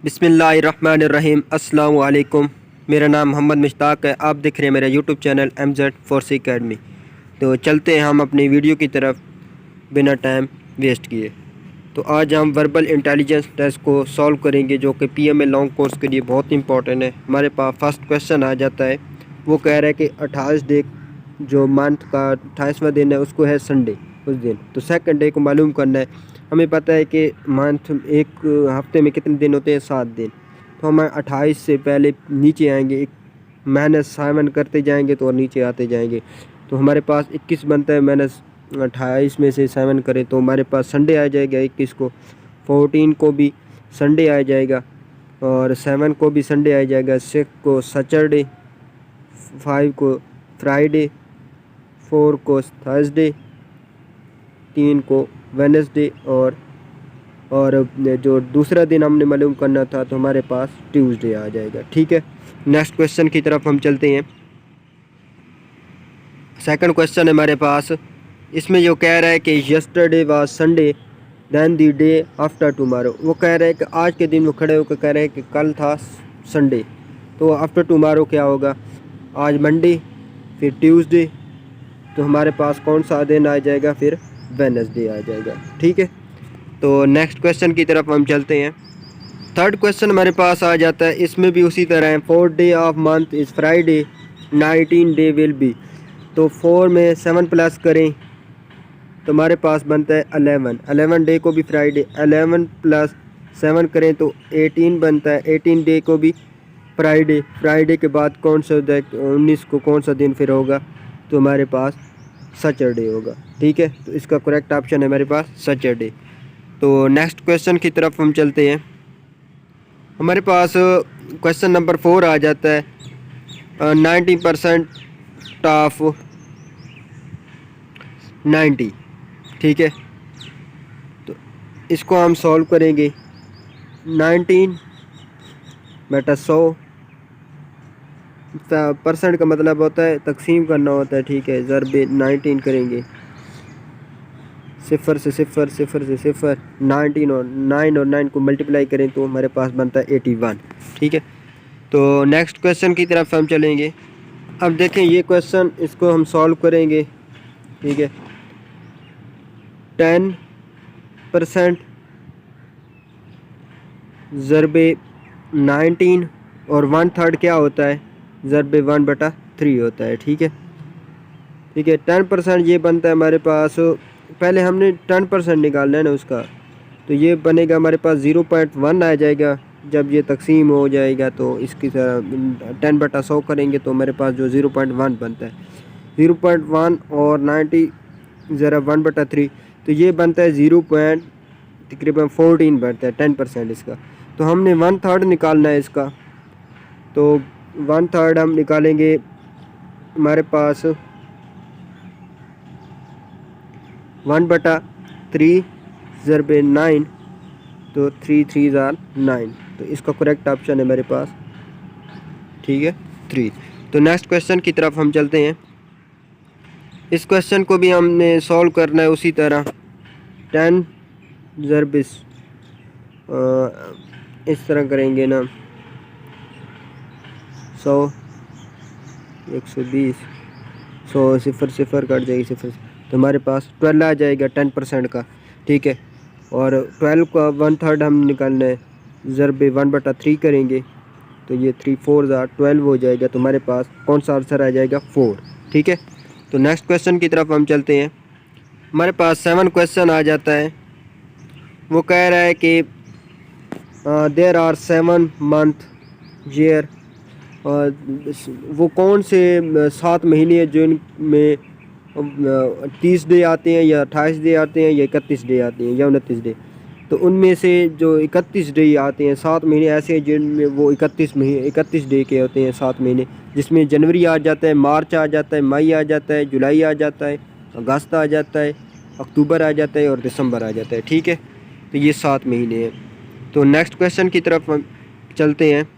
बिस्मिल्लाहिर्रहमानिर्रहीम। अस्सलाम वालेकुम। मेरा नाम मोहम्मद मुश्ताक है। आप देख रहे हैं मेरा YouTube channel MZ force academy. तो चलते हैं हम अपनी वीडियो की तरफ बिना टाइम वेस्ट किए। तो आज हम वर्बल इंटेलिजेंस टेस्ट को सॉल्व करेंगे, जो कि PMA लॉन्ग कोर्स के लिए बहुत इंपॉर्टेंट है। हमारे पास फर्स्ट क्वेश्चन आ जाता है, वो कह रहा है कि 28 डे जो मंथ का 28वां दिन है उसको है संडे उस दिन। तो सेकंड डे को मालूम करना है। हमें पता है कि मंथ एक हफ्ते में कितने दिन होते हैं, 7 दिन। तो हम 28 से पहले नीचे आएंगे, एक -7 करते जाएंगे तो और नीचे आते जाएंगे। तो हमारे पास 21 बनता है, -28 में से 7 करें तो हमारे पास संडे आ जाएगा 21 को। 14 को भी संडे आ जाएगा और 7 को भी संडे आ जाएगा। 6 को सैटरडे, 5 को फ्राइडे, 4 को थर्सडे, 3 को वेडनेसडे और जो दूसरा दिन हमने मालूम करना था तो हमारे पास ट्यूसडे आ जाएगा। ठीक है, नेक्स्ट क्वेश्चन की तरफ हम चलते हैं। सेकंड क्वेश्चन है हमारे पास, इसमें जो कह रहा है कि yesterday was Sunday then the day after tomorrow. वो कह रहा है कि आज के दिन वो खड़े होकर कह रहे हैं कि कल था संडे, तो आफ्टर टुमारो क्या होगा? आज मंडे, फिर ट्यूसडे, तो हमारे पास कौन सा दिन आ जाएगा? फिर वेडनेसडे आ जाएगा। ठीक है, तो नेक्स्ट क्वेश्चन की तरफ हम चलते हैं। थर्ड क्वेश्चन हमारे पास आ जाता है, इसमें भी उसी तरह है। 4th day of month is Friday, 19 day will be. तो 4 में 7 प्लस करें तो हमारे पास बनता है 11 डे को भी फ्राइडे। 11 प्लस 7 करें तो 18 बनता है। 18 डे को भी फ्राइडे के बाद कौन सा 19 को कौन सा दिन फिर होगा? तो हमारे पास सैटरडे होगा। ठीक है, तो इसका करेक्ट ऑप्शन है हमारे पास सैटरडे। तो नेक्स्ट क्वेश्चन की तरफ हम चलते हैं। हमारे पास क्वेश्चन नंबर 4 आ जाता है, 90% ऑफ 90। ठीक है, तो इसको हम सॉल्व करेंगे। 19 बटा 100 परसेंट का मतलब होता है तकसीम करना होता है। ठीक है, ज़रब 19 करेंगे, 0 से 0, 0 से 0, 19 और 9 और 9 को मल्टीप्लाई करें तो हमारे पास बनता है 81। ठीक है, तो नेक्स्ट क्वेश्चन की तरफ हम चलेंगे। अब देखें ये क्वेश्चन, इसको हम सॉल्व करेंगे। ठीक है, 10% ज़रब 19 और 1/3 क्या होता है? ज़रब 1/3 होता है। ठीक है, 10% ये बनता है हमारे पास, पहले हमने 10% निकालना है ना उसका, तो ये बनेगा हमारे पास 0.1 आ जाएगा। जब ये तकसीम हो जाएगा तो इसकी तरह 10/100 करेंगे तो हमारे पास जो 0.1 बनता है, 0.1 और 90 ज़रा 1/3, तो ये बनता है 0.14 बनता है 10% इसका। तो हमने 1/3 निकालना है इसका, तो 1/3 हम निकालेंगे। हमारे पास 1/3 ज़रब 9, तो 3 3 ज़ार 9, तो इसका करेक्ट ऑप्शन है मेरे पास। ठीक है, 3। तो नेक्स्ट क्वेश्चन की तरफ हम चलते हैं। इस क्वेश्चन को भी हमने सॉल्व करना है उसी तरह। 10 ज़रब इस तरह करेंगे ना, 100, 120, 100 0 0 कट जाएगी 0, तो हमारे पास 12 आ जाएगा 10% का। ठीक है, और 12 का 1/3 हम निकालना है, ज़रब 1/3 करेंगे तो ये 3 4 12 हो जाएगा। तो हमारे पास कौन सा आंसर आ जाएगा? 4। ठीक है, तो नेक्स्ट क्वेश्चन की तरफ हम चलते हैं। हमारे पास 7 क्वेश्चन आ जाता है। वो कह रहा है कि देयर आर 7 मंथ ईयर, और वो कौन से 7 महीने हैं जिनमें 30 डे आते हैं, या 28 डे आते हैं, या 31 डे आते हैं, या 29 डे। तो उनमें से जो 31 डे आते हैं, 7 महीने ऐसे हैं जिनमें वो 31 डे के होते हैं 7 महीने, जिसमें जनवरी आ जाता है, मार्च आ जाता है, मई आ जाता है, जुलाई आ जाता है, अगस्त आ जाता है, अक्टूबर आ जाता है और दिसंबर आ जाता है। ठीक है, तो ये 7 महीने हैं। तो नेक्स्ट क्वेश्चन की तरफ हम चलते हैं।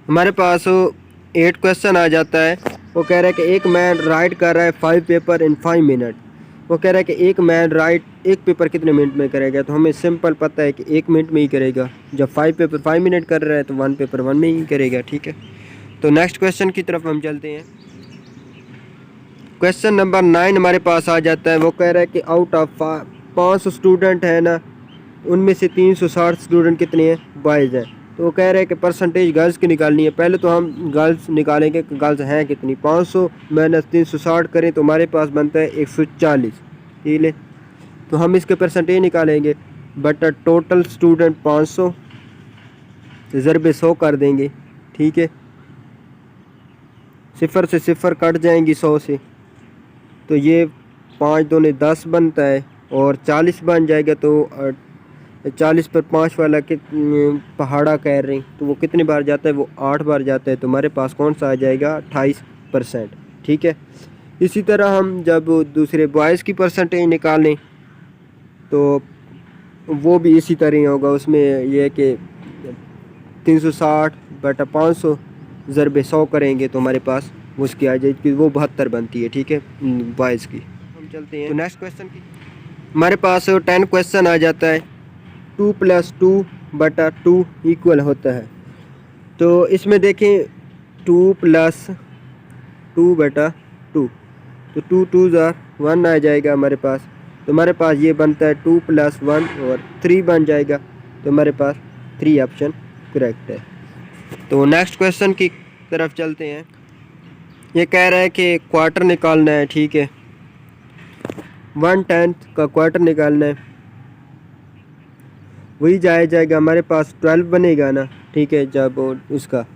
हमारे पास 8 क्वेश्चन आ जाता है। वो कह रहा है कि एक मैन राइट कर रहा है 5 पेपर इन 5 मिनट। वो कह रहा है कि एक मैन राइट एक पेपर कितने मिनट में करेगा, तो हमें सिंपल पता है कि 1 मिनट में ही करेगा। जब 5 पेपर 5 मिनट कर रहा है तो 1 पेपर 1 में ही करेगा, ठीक है। तो नेक्स्ट क्वेश्चन की तरफ हम चलते हैं। क्वेश्चन नंबर 9 हमारे पास आ जाता है। वो कह रहा है कि आउट ऑफ 500 स्टूडेंट है ना, उनमें से 360 स्टूडेंट कितने हैं, बॉयज़ हैं। तो वो कह रहे हैं कि परसेंटेज गर्ल्स की निकालनी है। पहले तो हम गर्ल्स निकालेंगे कि गर्ल्स हैं कितनी। 500 माइनस 360 करें तो हमारे पास बनता है 140, ठीक है। तो हम इसके परसेंटेज निकालेंगे, बट टोटल स्टूडेंट 500 ज़रब 100 कर देंगे, ठीक है। 0 से 0 कट जाएंगी 100 से, तो ये 5 दूने 10 बनता है और 40 बन जाएगा। तो 40 पर 5 वाला कि पहाड़ा कह रहे हैं, तो वो कितनी बार जाता है, वो 8 बार जाता है। तो हमारे पास कौन सा आ जाएगा, 28%, ठीक है। इसी तरह हम जब दूसरे बॉयज़ की परसेंटेज निकालें तो वो भी इसी तरह होगा। उसमें यह है कि 360 बटा 500 ज़रब 100 करेंगे तो हमारे पास उसकी आ जाएगी, वो 72 बनती है, ठीक है, बॉयज़ की। हम चलते हैं तो नेक्स्ट क्वेश्चन की। हमारे पास 10 क्वेश्चन आ जाता है। 2 + 2 बटा 2 इक्वल होता है। तो इसमें देखें 2 + 2 बटा 2, तो 2 2 ज़ा 1 आ जाएगा हमारे पास। तो हमारे पास ये बनता है 2 + 1 और 3 बन जाएगा। तो हमारे पास 3 ऑप्शन करेक्ट है। तो नेक्स्ट क्वेश्चन की तरफ चलते हैं। ये कह रहा है कि क्वार्टर निकालना है, ठीक है। 1/10 का क्वार्टर निकालना है, वही जाएगा हमारे पास 12 बनेगा ना, ठीक है। जब उसका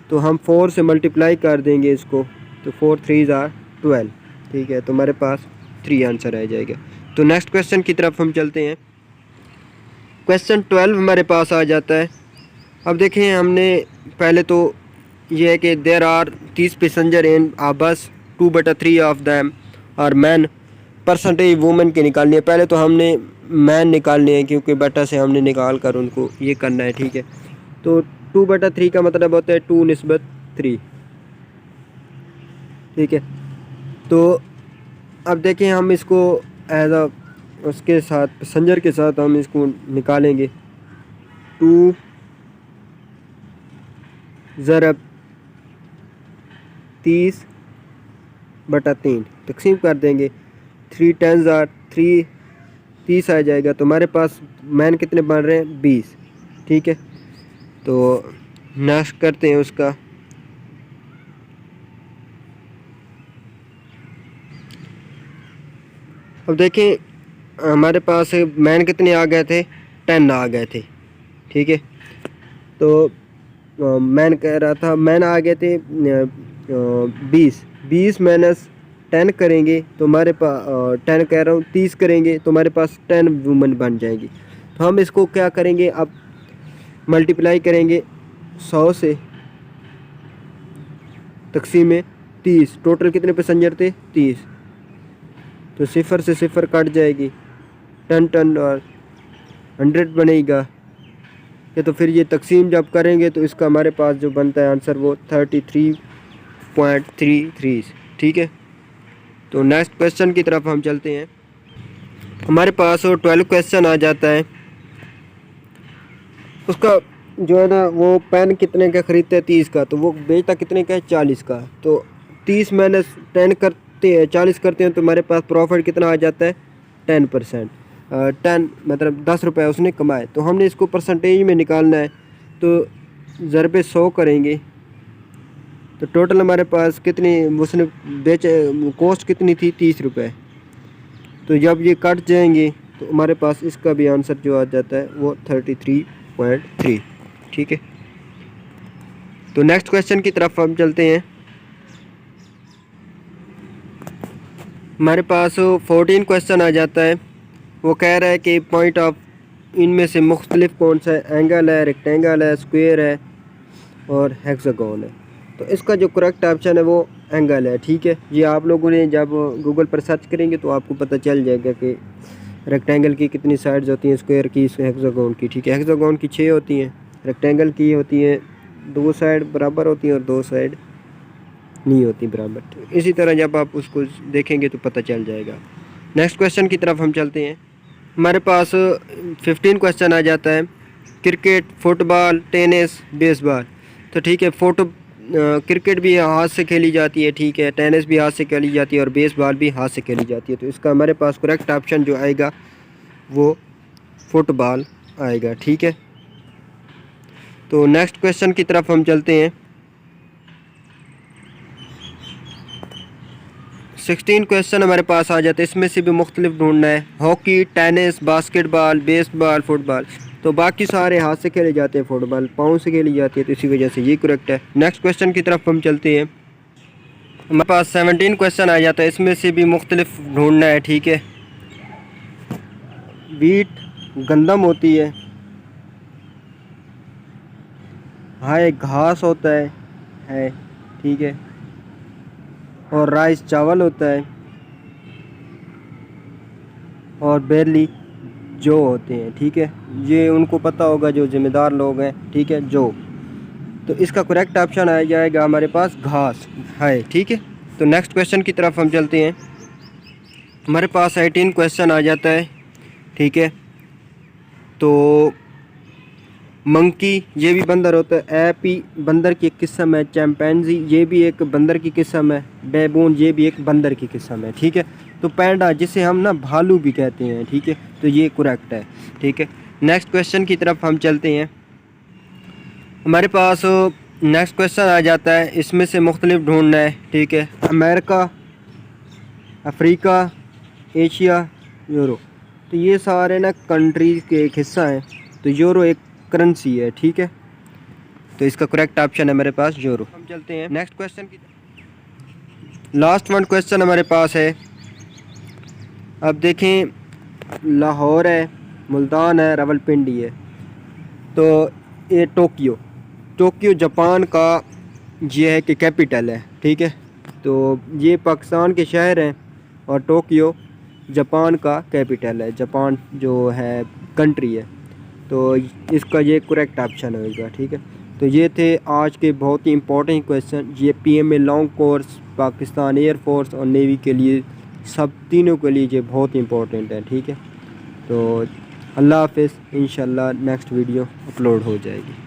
तो हम 4 से मल्टीप्लाई कर देंगे इसको, तो 4 3 ज़ा 12, ठीक है। तो हमारे पास 3 आंसर आ जाएगा। तो नेक्स्ट क्वेश्चन की तरफ हम चलते हैं। क्वेश्चन 12 हमारे पास आ जाता है। अब देखें, हमने पहले तो ये है कि देर आर 30 पैसेंजर इन आ बस, 2/3 ऑफ दैम और मैन। परसेंटेज वुमेन की निकालनी है। पहले तो हमने मैन निकालने हैं क्योंकि बटा से हमने निकाल कर उनको ये करना है, ठीक है। तो 2/3 का मतलब होता है 2/3, ठीक है। तो अब देखें, हम इसको एज अ उसके साथ पैसेंजर के साथ हम इसको निकालेंगे। 2 ज़रब 30/3 तकसीम कर देंगे। 3 10 ज़ा 3 30 आ जाएगा। तो हमारे पास मैन कितने बन रहे हैं, 20, ठीक है। तो नेक्स्ट करते हैं उसका। अब देखें, हमारे पास मैन कितने आ गए थे, 10 आ गए थे, ठीक है। तो मैन कह रहा था, मैन आ गए थे 20 माइनस 10 करेंगे तो हमारे पास 10 कह रहा हूँ 30 करेंगे तो हमारे पास 10 वुमेन बन जाएगी। तो हम इसको क्या करेंगे, अब मल्टीप्लाई करेंगे 100 से, तकसीम में 30। टोटल कितने पैसेंजर थे, 30। तो 0 से 0 कट जाएगी, 10 और 100 बनेगा। तो फिर ये तकसीम जब करेंगे तो इसका हमारे पास जो बनता है आंसर वो 33.33, ठीक है। तो नेक्स्ट क्वेश्चन की तरफ हम चलते हैं। हमारे पास वो 12 क्वेश्चन आ जाता है। उसका जो है ना, वो पेन कितने का ख़रीदते हैं, 30 का, तो वो बेचता कितने का है, 40 का। तो 30 माइनस 10 करते हैं, 40 करते हैं, तो हमारे पास प्रॉफिट कितना आ जाता है, 10%। 10 मतलब 10 रुपये उसने कमाए। तो हमने इसको परसेंटेज में निकालना है, तो ज़रब 100 करेंगे। तो टोटल हमारे पास कितनी उसने बेचे, कॉस्ट कितनी थी, 30 रुपये। तो जब ये कट जाएंगे तो हमारे पास इसका भी आंसर जो आ जाता है वो 33.3, ठीक है। तो नेक्स्ट क्वेश्चन की तरफ हम चलते हैं। हमारे पास 14 क्वेश्चन आ जाता है। वो कह रहा है कि पॉइंट ऑफ इनमें से मुख्तलिफ कौन सा है, एंगल है, रेक्टेंगल है, स्क्वायर है और हेक्सागोन है। तो इसका जो करेक्ट ऑप्शन है वो एंगल है, ठीक है। ये आप लोगों ने जब गूगल पर सर्च करेंगे तो आपको पता चल जाएगा कि रेक्टेंगल की कितनी साइड्स होती हैं, स्क्वायर की, हेक्सागोन की, ठीक है। हेक्सागोन की 6 होती हैं, रेक्टेंगल की होती हैं 2 साइड बराबर होती हैं और 2 साइड नहीं होती बराबर। तो इसी तरह जब आप उसको देखेंगे तो पता चल जाएगा। नेक्स्ट क्वेश्चन की तरफ हम चलते हैं। हमारे पास 15 क्वेश्चन आ जाता है। Cricket, football, tennis, baseball. तो ठीक है, क्रिकेट भी हाथ से खेली जाती है, ठीक है, टेनिस भी हाथ से खेली जाती है और बेसबॉल भी हाथ से खेली जाती है। तो इसका हमारे पास करेक्ट ऑप्शन जो आएगा वो फुटबॉल आएगा, ठीक है। तो नेक्स्ट क्वेश्चन की तरफ हम चलते हैं। 16 क्वेश्चन हमारे पास आ जाते हैं, इसमें से भी मुख्तलिफ ढूंढना है। Hockey, tennis, basketball, baseball, football. तो बाकी सारे हाथ से खेले जाते हैं, फुटबॉल पाँव से खेली जाती है, तो इसी वजह से ये करेक्ट है। नेक्स्ट क्वेश्चन की तरफ हम चलते हैं। हमारे पास 17 क्वेश्चन आ जाता है, इसमें से भी मुख्तलिफ ढूंढना है, ठीक है। वीट गंदम होती है, घास होता है, ठीक है, और राइस चावल होता है, और बेरली जौ होते हैं, ठीक है। ये उनको पता होगा जो ज़िम्मेदार लोग हैं, ठीक है, जौ। तो इसका करेक्ट ऑप्शन आ जाएगा हमारे पास घास है, ठीक है। तो नेक्स्ट क्वेश्चन की तरफ हम चलते हैं। हमारे पास 18 क्वेश्चन आ जाता है, ठीक है। तो मंकी, ये भी बंदर होता है। एपी बंदर की एक किस्म है। चैम्पैंजी, ये भी एक बंदर की किस्म है। बेबून, ये भी एक बंदर की किस्म है, ठीक है। तो पैंडा, जिसे हम ना भालू भी कहते हैं, ठीक है, तो ये करेक्ट है, ठीक है। नेक्स्ट क्वेश्चन की तरफ हम चलते हैं। हमारे पास नेक्स्ट क्वेश्चन आ जाता है, इसमें से मुख्तलिफ ढूंढना है, ठीक है। America, Africa, Asia, euro. तो ये सारे ना कंट्रीज़ के एक हिस्सा हैं। तो यूरो एक करेंसी है, ठीक है। तो इसका करेक्ट ऑप्शन है मेरे पास यूरो। हम चलते हैं नेक्स्ट क्वेश्चन की। लास्ट वन क्वेश्चन हमारे पास है। अब देखें, लाहौर है, मुल्तान है, रावलपिंडी है। तो ये टोक्यो जापान का ये है कि कैपिटल है, ठीक है। तो ये पाकिस्तान के शहर हैं और टोक्यो जापान का कैपिटल है, जापान जो है कंट्री है। तो इसका ये करेक्ट ऑप्शन होगा, ठीक है। तो ये थे आज के बहुत ही इंपॉर्टेंट क्वेश्चन। ये PMA long course Pakistan air force और नेवी के लिए, सब तीनों के लिए ये बहुत ही इंपॉर्टेंट है, ठीक है। तो अल्लाह हाफ़िज़, इंशाल्लाह नेक्स्ट वीडियो अपलोड हो जाएगी।